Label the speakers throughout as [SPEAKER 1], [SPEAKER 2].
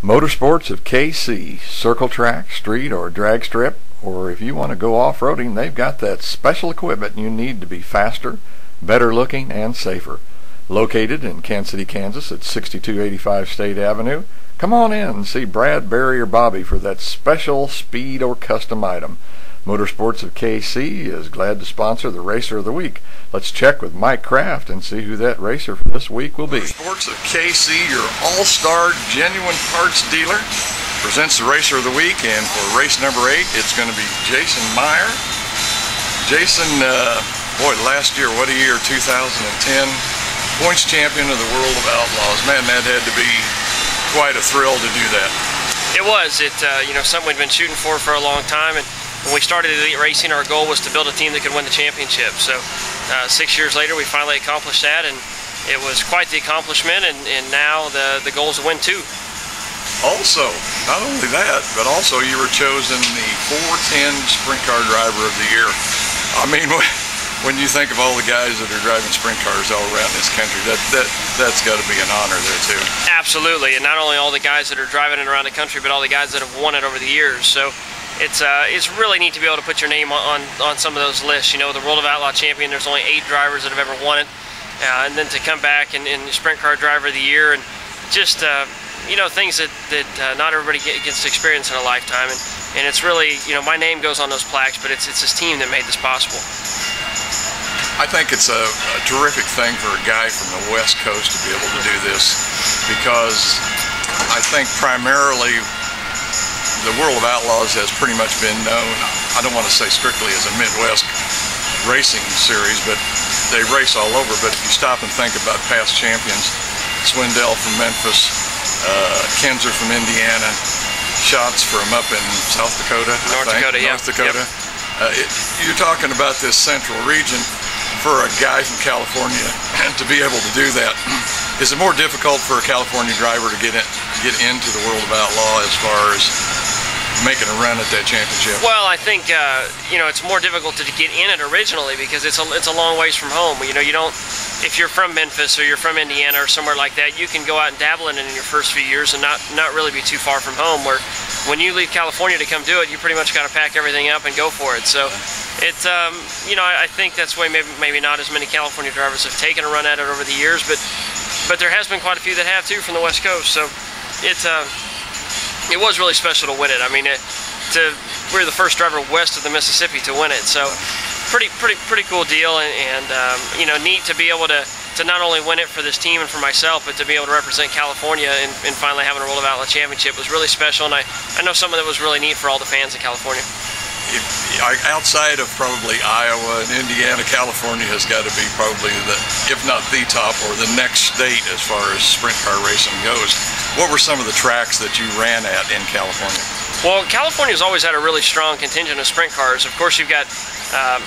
[SPEAKER 1] Motorsports of KC, circle track, street, or drag strip, or if you want to go off-roading, they've got that special equipment you need to be faster, better looking, and safer. Located in Kansas City, Kansas at 6285 State Avenue, come on in and see Brad, Barry, or Bobby for that special speed or custom item. Motorsports of KC is glad to sponsor the Racer of the Week. Let's check with Mike Kraft and see who that racer for this week will be. Motorsports of KC, your all-star genuine parts dealer, presents the Racer of the Week, and for race number 8, it's going to be Jason Meyer. Jason, boy, last year, what a year, 2010, points champion of the World of Outlaws. Man, that had to be quite a thrill to do that.
[SPEAKER 2] It was. Something we'd been shooting for a long time, and when we started Elite Racing, our goal was to build a team that could win the championship. So 6 years later, we finally accomplished that, and it was quite the accomplishment, and now the goal is to win 2.
[SPEAKER 1] Also, not only that, but also you were chosen the 410 Sprint Car Driver of the Year. I mean, when you think of all the guys that are driving sprint cars all around this country, that's got to be an honor there too. Absolutely, and not only all the guys that are driving it around the country, but all the guys that have won it over the years. So it's really neat to be able to put your name on some of those lists. You know, the World of Outlaw champion, there's only 8 drivers that have ever won it, and then to come back and Sprint Car Driver of the Year, and just things that not everybody gets to experience in a lifetime, and it's really, my name goes on those plaques, but it's this team that made this possible. I think it's a terrific thing for a guy from the West Coast to be able to do this, because I think primarily the World of Outlaws has pretty much been known, I don't want to say strictly as a Midwest racing series, but they race all over. But if you stop and think about past champions, Swindell from Memphis, Kinzer from Indiana, Schatz from up in South Dakota,
[SPEAKER 2] North Dakota.
[SPEAKER 1] Yep. You're talking about this central region. For a guy from California to be able to do that, is it more difficult for a California driver to get into the World of Outlaw as far as making a run at that championship? Well, I think it's more difficult to get in it originally because it's a long ways from home. You don't, if you're from Memphis or you're from Indiana or somewhere like that, you can go out and dabble in it in your first few years and not really be too far from home. Where when you leave California to come do it, you pretty much got to pack everything up and go for it. So it's I think that's why maybe not as many California drivers have taken a run at it over the years, but there has been quite a few that have too from the West Coast. So it was really special to win it. I mean, we're the first driver west of the Mississippi to win it. So pretty cool deal, and neat to be able to not only win it for this team and for myself, but to be able to represent California and finally having a World of Outlaw championship was really special. And I know some of it was really neat for all the fans of California. Outside of probably Iowa and Indiana, California has got to be probably if not the top, or the next state as far as sprint car racing goes. What were some of the tracks that you ran at in California? Well, California's always had a really strong contingent of sprint cars. Of course, you've got,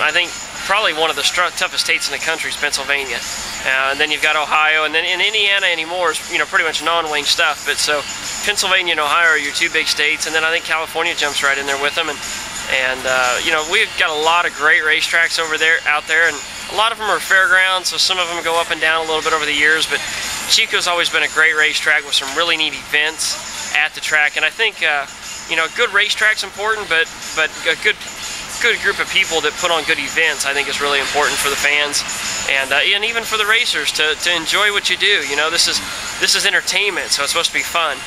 [SPEAKER 1] I think, probably one of the toughest states in the country is Pennsylvania. And then you've got Ohio, and then in Indiana anymore is pretty much non-wing stuff. But so Pennsylvania and Ohio are your 2 big states, and then I think California jumps right in there with them. And we've got a lot of great racetracks out there, and a lot of them are fairgrounds, so some of them go up and down a little bit over the years, but Chico's always been a great racetrack with some really neat events at the track. And I think a good racetrack's important, but a good group of people that put on good events I think is really important for the fans, and even for the racers to enjoy what you do. This is entertainment, so it's supposed to be fun.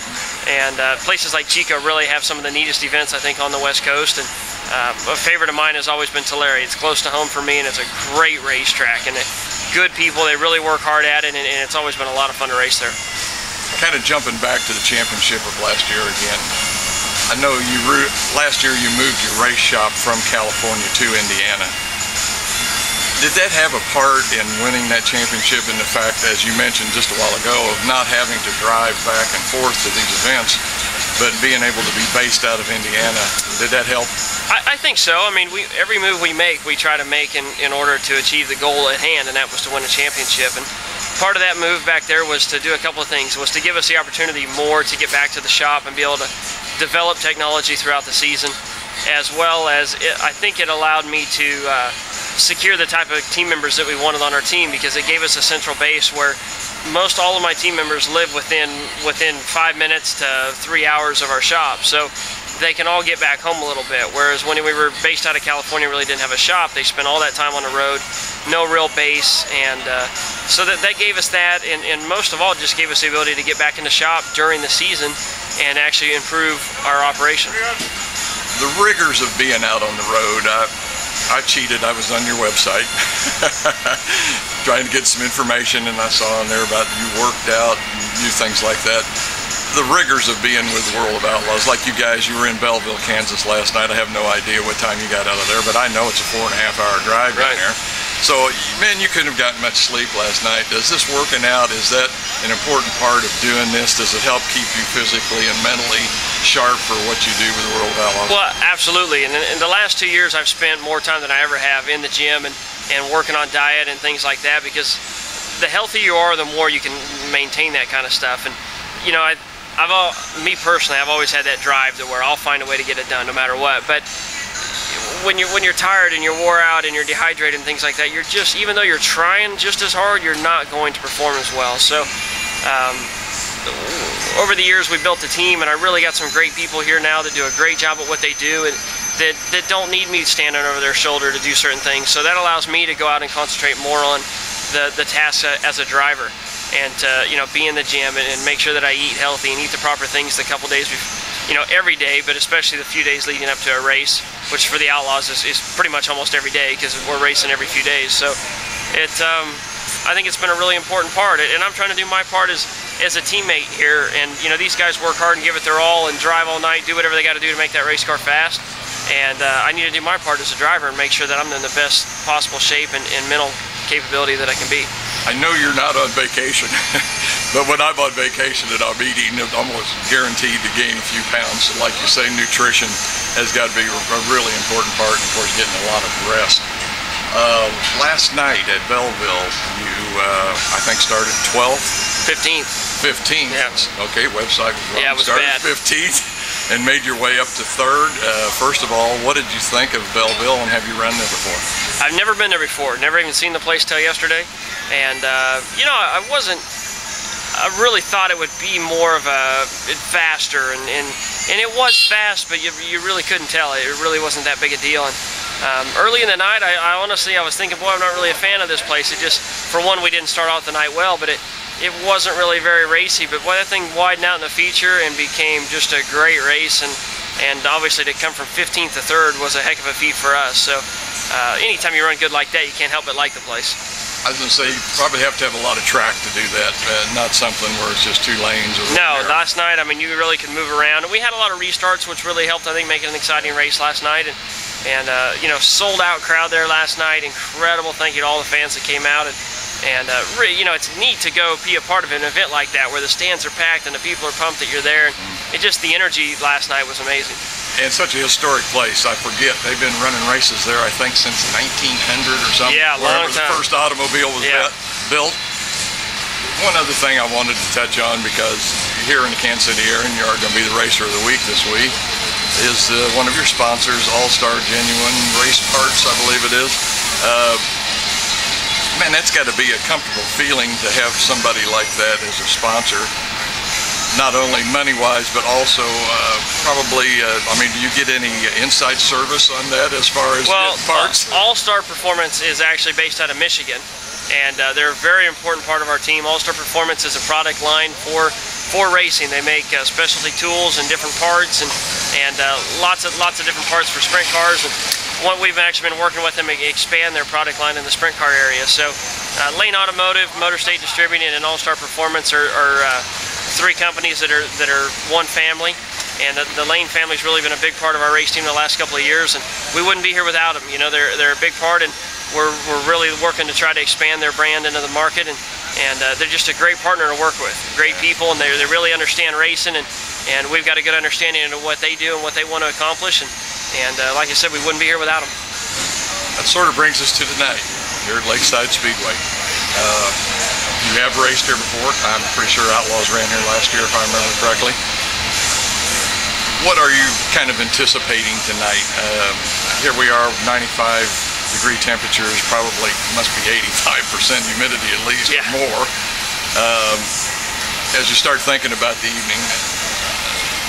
[SPEAKER 1] And places like Chico really have some of the neatest events I think on the West Coast. And a favorite of mine has always been Tulare. It's close to home for me, and it's a great racetrack, and good people. They really work hard at it, and it's always been a lot of fun to race there. Kind of jumping back to the championship of last year again. I know last year you moved your race shop from California to Indiana. Did that have a part in winning that championship, in the fact, as you mentioned just a while ago, of not having to drive back and forth to these events, but being able to be based out of Indiana? Did that help? I think so. I mean, every move we make, we try to make in order to achieve the goal at hand, and that was to win a championship. And part of that move back there was to do a couple of things. It was to give us the opportunity more to get back to the shop and be able to develop technology throughout the season, as well as I think it allowed me to secure the type of team members that we wanted on our team, because it gave us a central base where
[SPEAKER 2] most all of my team members live within 5 minutes to 3 hours of our shop, so they can all get back home a little bit. Whereas when we were based out of California, really didn't have a shop, they spent all that time on the road, no real base, and so that gave us that, and most of all just gave us the ability to get back in the shop during the season and actually improve our operation.
[SPEAKER 1] The rigors of being out on the road, I cheated. I was on your website trying to get some information, and I saw on there about you worked out and do things like that. The rigors of being with the World of Outlaws, like you guys, you were in Belleville, Kansas last night. I have no idea what time you got out of there, but I know it's a 4.5 hour drive down there. So, man, you couldn't have gotten much sleep last night. Does this working out, is that an important part of doing this? Does it help keep you physically and mentally sharp for what you do with the World of Outlaws?
[SPEAKER 2] Well, absolutely. And in the last 2 years, I've spent more time than I ever have in the gym and working on diet and things like that, because the healthier you are, the more you can maintain that kind of stuff. And, you know, me personally, I've always had that drive to where I'll find a way to get it done no matter what. But when you're tired and you're wore out and you're dehydrated and things like that, you're just, even though you're trying just as hard, you're not going to perform as well. So over the years, we built a team, and I really got some great people here now that do a great job at what they do, and that don't need me standing over their shoulder to do certain things. So that allows me to go out and concentrate more on the task as a driver, and to, you know, be in the gym and make sure that I eat healthy and eat the proper things the couple days before, you know, every day, but especially the few days leading up to a race, which for the Outlaws is pretty much almost every day, because we're racing every few days. So I think it's been a really important part, and I'm trying to do my part as a teammate here. And, you know, these guys work hard and give it their all and drive all night, do whatever they got to do to make that race car fast. And I need to do my part as a driver and make sure that I'm in the best possible shape and mental capability that I can be.
[SPEAKER 1] I know you're not on vacation, but when I'm on vacation and I'm eating, I'm almost guaranteed to gain a few pounds. So like you say, nutrition has got to be a really important part, and of course getting a lot of rest. Last night at Belleville, you, I think, started 12th?
[SPEAKER 2] 15th.
[SPEAKER 1] 15th?
[SPEAKER 2] Yeah.
[SPEAKER 1] Okay, website was wrong.
[SPEAKER 2] Yeah, it was
[SPEAKER 1] started
[SPEAKER 2] bad.
[SPEAKER 1] 15th and made your way up to 3rd. First of all, what did you think of Belleville, and have you run there before?
[SPEAKER 2] I've never been there before, never even seen the place till yesterday. And, you know, I really thought it would be more of a faster, and it was fast, but you really couldn't tell. It really wasn't that big a deal. And early in the night, I honestly, I was thinking, boy, I'm not really a fan of this place. It just, for one, we didn't start off the night well, but it wasn't really very racy. But boy, that thing widened out in the feature and became just a great race. And obviously to come from 15th to 3rd was a heck of a feat for us. So anytime you run good like that, you can't help but like the place.
[SPEAKER 1] I was going to say, you probably have to have a lot of track to do that, not something where it's just 2 lanes. Or
[SPEAKER 2] no, last night, I mean, you really could move around. And we had a lot of restarts, which really helped, I think, make it an exciting race last night. And you know, sold out crowd there last night. Incredible. Thank you to all the fans that came out. And really, you know, it's neat to go be a part of an event like that, where the stands are packed and the people are pumped that you're there. It just, the energy last night was amazing.
[SPEAKER 1] And such a historic place. I forget, they've been running races there, I think, since 1900 or something.
[SPEAKER 2] Yeah, long time.
[SPEAKER 1] The first automobile was built. One other thing I wanted to touch on, because here in the Kansas City area, and you are going to be the Racer of the Week this week, is one of your sponsors, All-Star Genuine Race Parts, I believe it is. Man, that's got to be a comfortable feeling to have somebody like that as a sponsor. Not only money-wise, but also probably, I mean, do you get any inside service on that as far as parts?
[SPEAKER 2] All-Star Performance is actually based out of Michigan, and they're a very important part of our team. All-Star Performance is a product line for racing. They make specialty tools and different parts, and lots of different parts for sprint cars. And we've actually been working with them to expand their product line in the sprint car area. So Lane Automotive, Motor State Distributing, and All-Star Performance are 3 companies that are one family, and the Lane family's really been a big part of our race team the last couple of years, and we wouldn't be here without them. You know, they're a big part, and we're really working to try to expand their brand into the market, and they're just a great partner to work with. Great people, and they really understand racing, and we've got a good understanding of what they do and what they want to accomplish, and like I said, we wouldn't be here without them.
[SPEAKER 1] That sort of brings us to tonight here at Lakeside Speedway. You have raced here before. I'm pretty sure Outlaws ran here last year, if I remember correctly. What are you kind of anticipating tonight? Here we are, 95-degree temperatures, probably must be 85% humidity at least, or more. As you start thinking about the evening,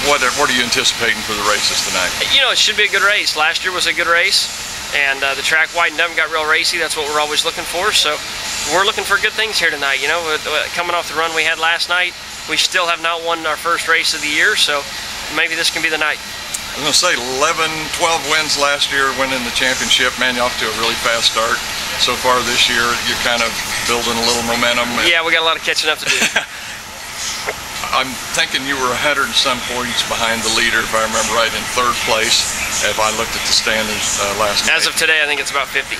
[SPEAKER 1] what are you anticipating for the races tonight?
[SPEAKER 2] You know, it should be a good race. Last year was a good race, and the track widened up and got real racy. That's what we're always looking for. So we're looking for good things here tonight. You know, coming off the run we had last night, we still have not won our first race of the year, so maybe this can be the night.
[SPEAKER 1] I was going to say 11, 12 wins last year, winning the championship. Man, you're off to a really fast start. So far this year, you're kind of building a little momentum.
[SPEAKER 2] Yeah, we got a lot of catching up to do.
[SPEAKER 1] I'm thinking you were 100 and some points behind the leader, if I remember right, in third place, if I looked at the standings last night.
[SPEAKER 2] As of today, I think it's about 50.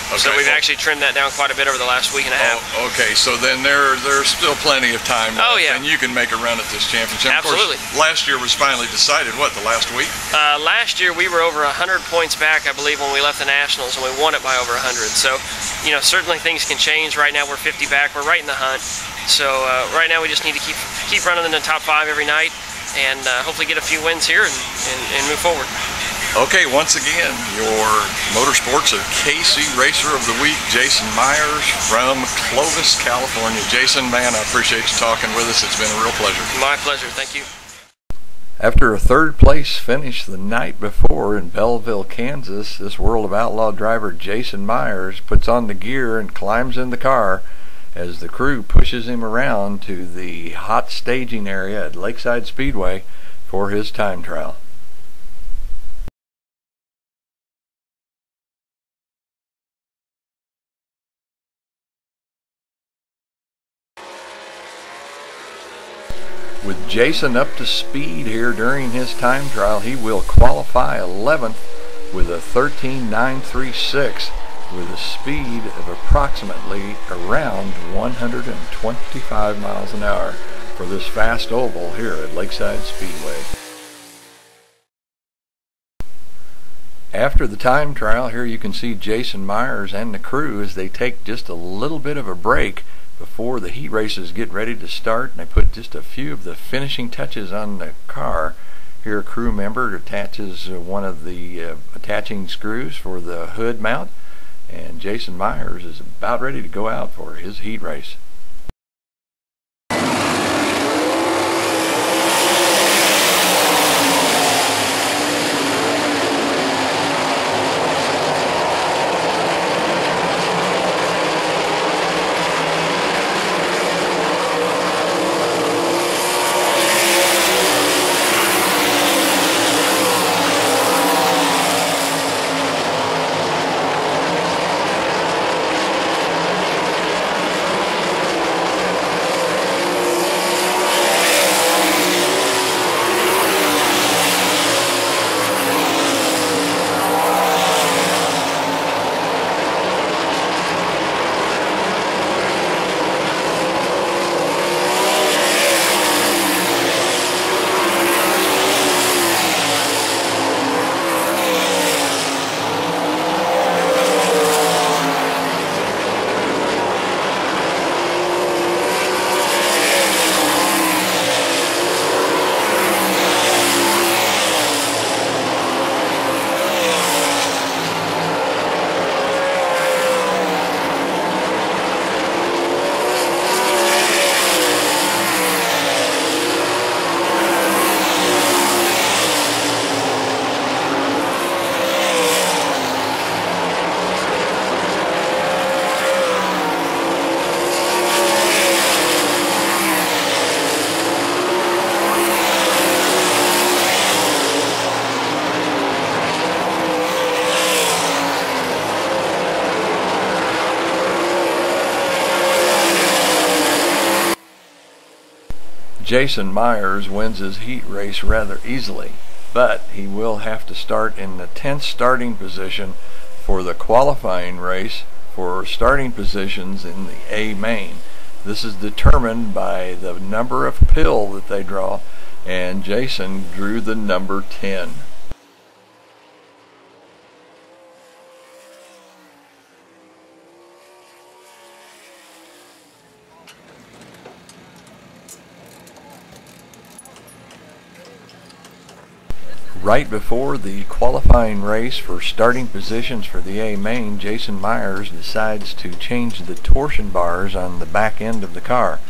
[SPEAKER 2] Okay. So we've actually trimmed that down quite a bit over the last week and a half.
[SPEAKER 1] Oh, okay, so then there's still plenty of time left,
[SPEAKER 2] oh, yeah.
[SPEAKER 1] and you can make a run at this championship.
[SPEAKER 2] Absolutely.
[SPEAKER 1] Of course, last year was finally decided, what, the last week?
[SPEAKER 2] Last year we were over 100 points back, I believe, when we left the Nationals, and we won it by over 100. So, you know, certainly things can change. Right now we're 50 back. We're right in the hunt. So right now we just need to keep running in the top 5 every night, and hopefully get a few wins here and move forward.
[SPEAKER 1] Okay, once again, your Motorsports of KC Racer of the Week, Jason Meyers from Clovis, California. Jason, man, I appreciate you talking with us. It's been a real pleasure.
[SPEAKER 2] My pleasure. Thank you.
[SPEAKER 3] After a third place finish the night before in Belleville, Kansas, this World of Outlaw driver Jason Meyers puts on the gear and climbs in the car as the crew pushes him around to the hot staging area at Lakeside Speedway for his time trial. With Jason up to speed here during his time trial, he will qualify 11th with a 13.936 with a speed of approximately around 125 miles an hour for this fast oval here at Lakeside Speedway. After the time trial, here you can see Jason Meyers and the crew as they take just a little bit of a break before the heat races get ready to start, and they put just a few of the finishing touches on the car. Here a crew member attaches one of the attaching screws for the hood mount, and Jason Meyers is about ready to go out for his heat race. Jason Meyers wins his heat race rather easily, but he will have to start in the 10th starting position for the qualifying race for starting positions in the A main. This is determined by the number of pill that they draw, and Jason drew the number 10. Right before the qualifying race for starting positions for the A main, Jason Meyers decides to change the torsion bars on the back end of the car.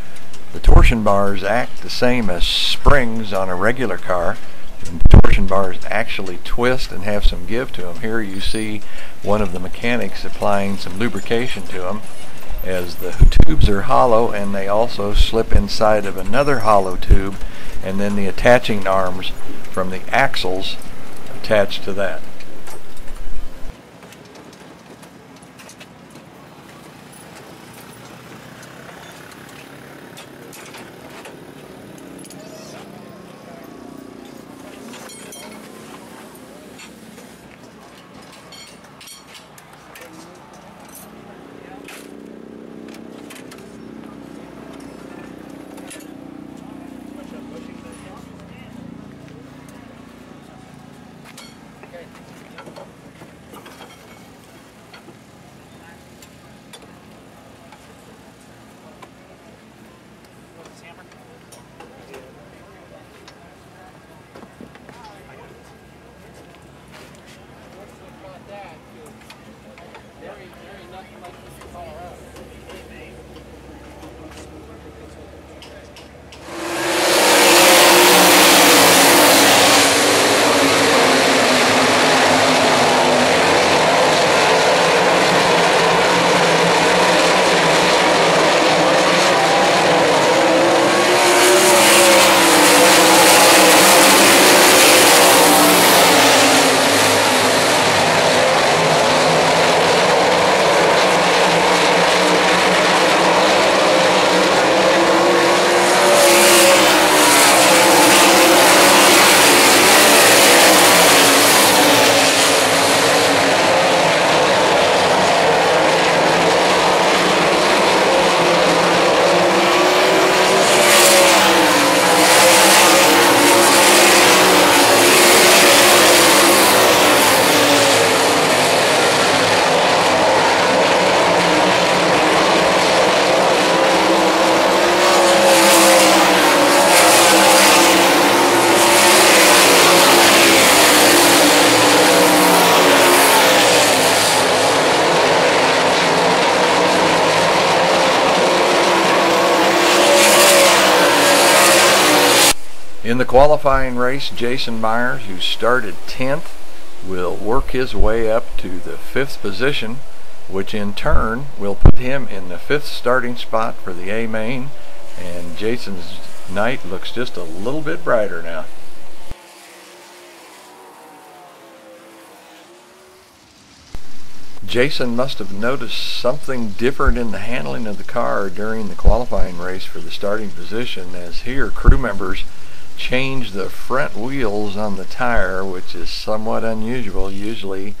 [SPEAKER 3] The torsion bars act the same as springs on a regular car. The torsion bars actually twist and have some give to them. Here you see one of the mechanics applying some lubrication to them, as the tubes are hollow and they also slip inside of another hollow tube, and then the attaching arms from the axles attach to that. In the qualifying race, Jason Meyers, who started 10th, will work his way up to the 5th position, which in turn will put him in the 5th starting spot for the A main, and Jason's night looks just a little bit brighter now. Jason must have noticed something different in the handling of the car during the qualifying race for the starting position, as here crew members change the front wheels on the tire, which is somewhat unusual. Usually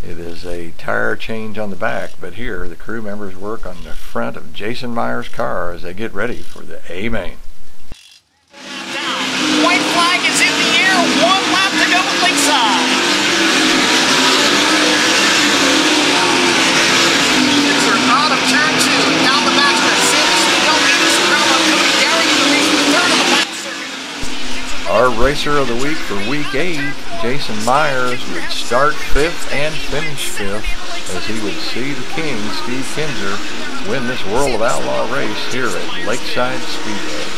[SPEAKER 3] it is a tire change on the back, but here the crew members work on the front of Jason Meyers' car as they get ready for the A main.
[SPEAKER 4] White flag is in the air, 1 lap to go at Lakeside. Out of turn 2, down the backstretch, Sanderson, Delgado, Sobrella, Cody Gary in the race for the 3rd of the final circuit.
[SPEAKER 3] Our racer of the week for week 8, Jason Meyers, would start 5th and finish 5th, as he would see the king, Steve Kinzer, win this World of Outlaw race here at Lakeside Speedway.